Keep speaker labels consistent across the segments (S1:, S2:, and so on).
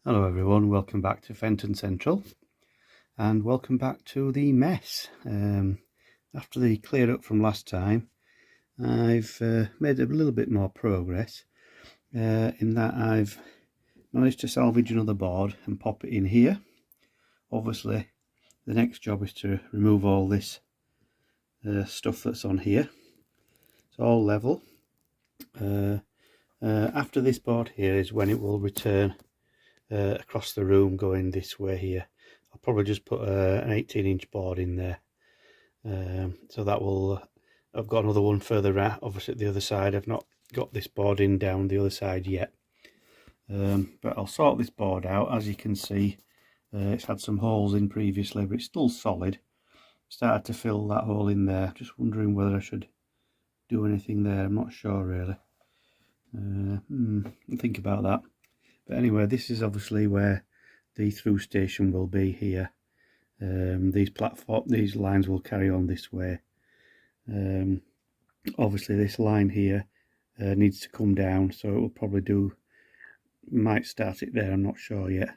S1: Hello everyone, welcome back to Fenton Central and welcome back to the mess. After the clear up from last time, I've made a little bit more progress in that I've managed to salvage another board and pop it in here. Obviously the next job is to remove all this stuff that's on here. It's all level. After this board here is when it will return across the room going this way here. I'll probably just put an 18-inch board in there, so that will I've got another one further out, obviously at the other side. I've not got this board in down the other side yet, but I'll sort this board out. As you can see, it's had some holes in previously, but it's still solid. Started to fill that hole in there. Just wondering whether I should do anything there. I'm not sure really. Think about that. But anyway, this is obviously where the through station will be here. These lines will carry on this way. Obviously this line here needs to come down, so it will probably might start it there, I'm not sure yet.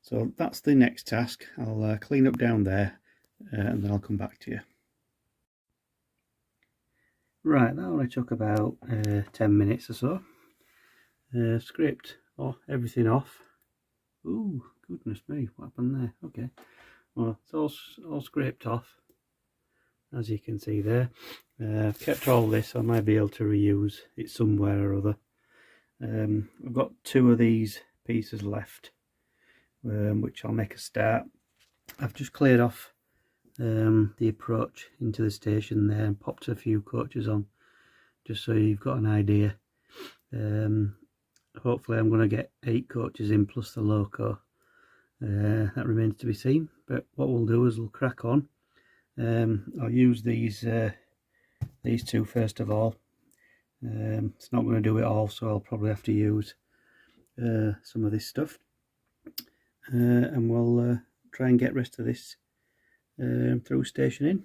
S1: So that's the next task. I'll clean up down there and then I'll come back to you. Right, that only took about 10 minutes or so. Scraped everything off. Ooh, goodness me, what happened there? Okay, well, it's all scraped off, as you can see there. I've kept all this, so I might be able to reuse it somewhere or other. I've got 2 of these pieces left, which I'll make a start. I've just cleared off the approach into the station there and popped a few coaches on, just so you've got an idea. Hopefully I'm going to get 8 coaches in plus the loco. That remains to be seen, but what we'll do is we'll crack on. I'll use these 2 first of all. It's not going to do it all, so I'll probably have to use some of this stuff, and we'll try and get rest of this through station in.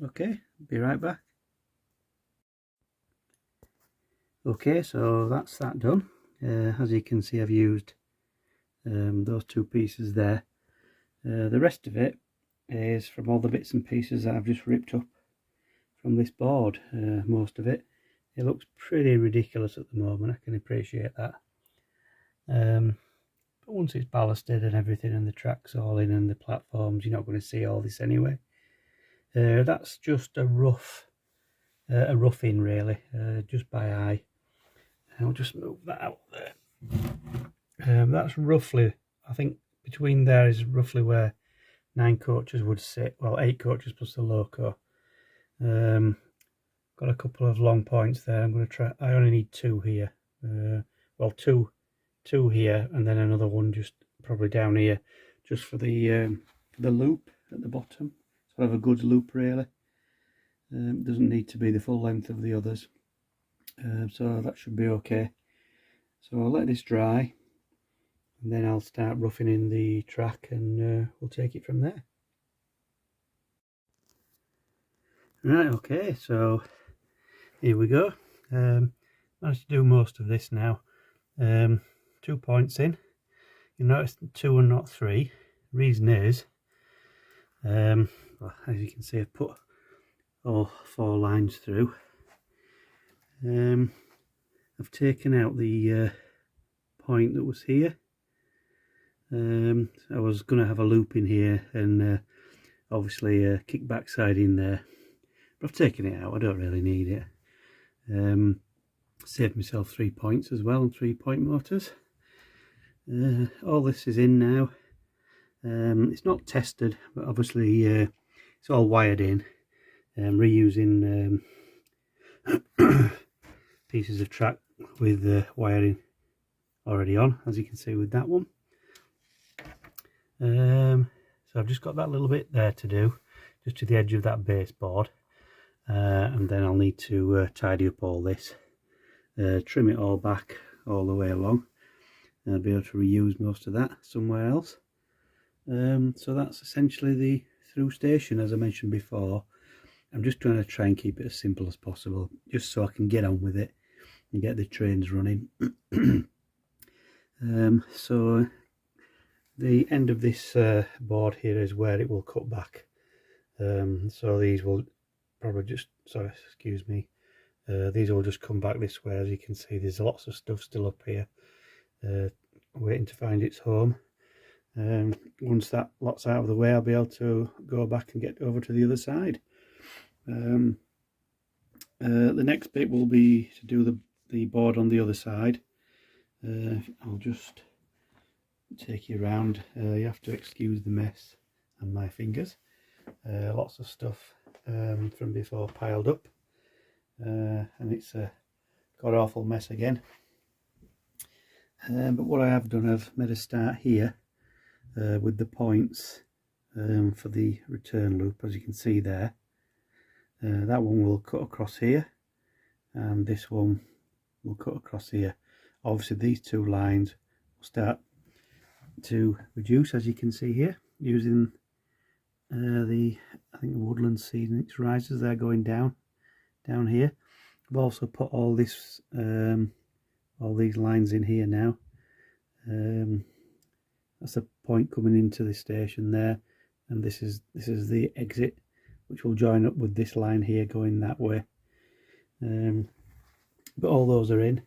S1: Okay, be right back. Okay, so that's that done. As you can see, I've used those 2 pieces there. The rest of it is from all the bits and pieces that I've just ripped up from this board. Most of it. It looks pretty ridiculous at the moment, I can appreciate that. But once it's ballasted and everything and the track's all in and the platforms, you're not going to see all this anyway. That's just a rough in really, just by eye. I'll just move that out there. That's roughly, I think between there is roughly where 9 coaches would sit. Well, 8 coaches plus the loco. Got a couple of long points there. I'm going to try. I only need 2 here. Well, two here, and then another one just probably down here, just for the loop at the bottom. Sort of a good loop really. Doesn't need to be the full length of the others. So that should be okay. So I'll let this dry and then I'll start roughing in the track, and we'll take it from there. Right, okay, so here we go. Managed to do most of this now. 2 points in. You notice 2 and not 3. Reason is, well, as you can see, I've put all 4 lines through. I've taken out the point that was here. I was going to have a loop in here and obviously a kickback side in there, but I've taken it out. I don't really need it. Saved myself 3 points as well, and 3-point motors. All this is in now. It's not tested, but obviously it's all wired in. Reusing pieces of track with wiring already on, as you can see with that one. So I've just got that little bit there to do, just to the edge of that baseboard, and then I'll need to tidy up all this, trim it all back all the way along, and I'll be able to reuse most of that somewhere else. So that's essentially the through station. As I mentioned before, I'm just trying to try and keep it as simple as possible, just so I can get on with it and get the trains running. So the end of this board here is where it will cut back. So these will probably just, sorry, excuse me, these will just come back this way. As you can see, there's lots of stuff still up here waiting to find its home. Once that lot's out of the way, I'll be able to go back and get over to the other side. The next bit will be to do the board on the other side. I'll just take you around. You have to excuse the mess and my fingers. Lots of stuff from before piled up, and it's a god-awful mess again. But what I have done, I've made a start here with the points for the return loop, as you can see there. That one will cut across here, and this one will cut across here. Obviously these two lines will start to reduce, as you can see here, using I think the woodland season, its risers, they're going down here. I've also put all these lines in here now. That's a point coming into the station there, and this is the exit, which will join up with this line here going that way. But all those are in,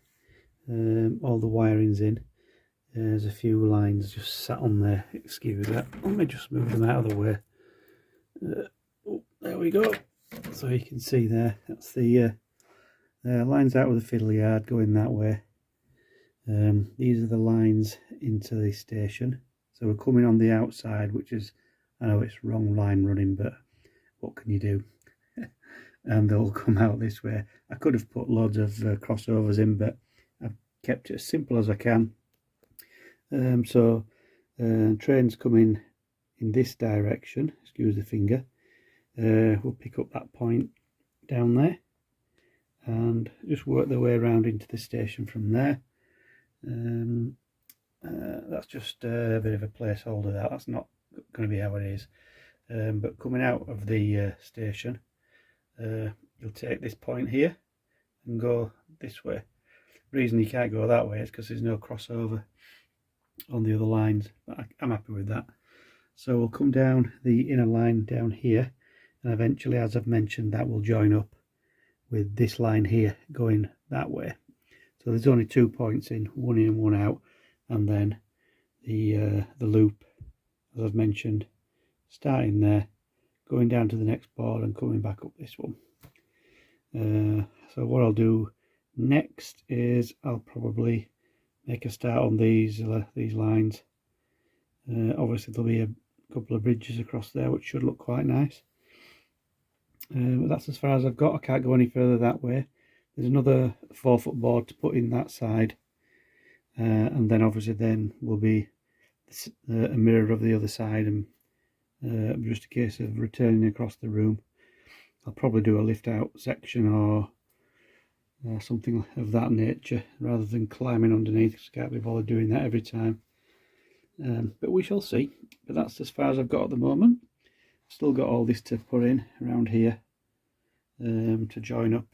S1: all the wiring's in. There's a few lines just sat on there, excuse that. Let me just move them out of the way. Oh, there we go. So you can see there, that's the lines out with the fiddle yard going that way. These are the lines into the station. So we're coming on the outside, which is, I know it's wrong line running, but what can you do? And they'll come out this way. I could have put loads of crossovers in, but I've kept it as simple as I can. Trains coming in this direction, excuse the finger, we'll pick up that point down there and just work their way around into the station from there. That's just a bit of a placeholder. That's not going to be how it is. But coming out of the station, you'll take this point here and go this way. The reason you can't go that way is because there's no crossover on the other lines, but I'm happy with that. So we'll come down the inner line down here, and eventually, as I've mentioned, that will join up with this line here going that way. So there's only 2 points in, one in and one out, and then the loop, as I've mentioned, starting there, going down to the next board and coming back up this one. So what I'll do next is I'll probably make a start on these lines. Obviously there'll be a couple of bridges across there, which should look quite nice. But that's as far as I've got. I can't go any further that way. There's another 4-foot board to put in that side, and then obviously then will be a mirror of the other side, and just a case of returning across the room. I'll probably do a lift out section or something of that nature, rather than climbing underneath, because I can't be bothered doing that every time. But we shall see. But that's as far as I've got at the moment. Still got all this to put in around here to join up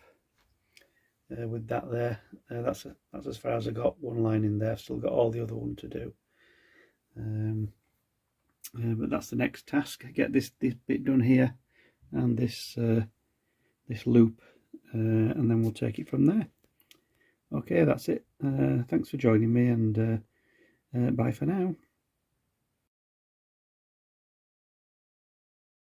S1: with that there. That's as far as I got. One line in there. I've still got all the other one to do. But that's the next task. Get this bit done here, and this loop, and then we'll take it from there. Okay, that's it. Thanks for joining me, and bye for now.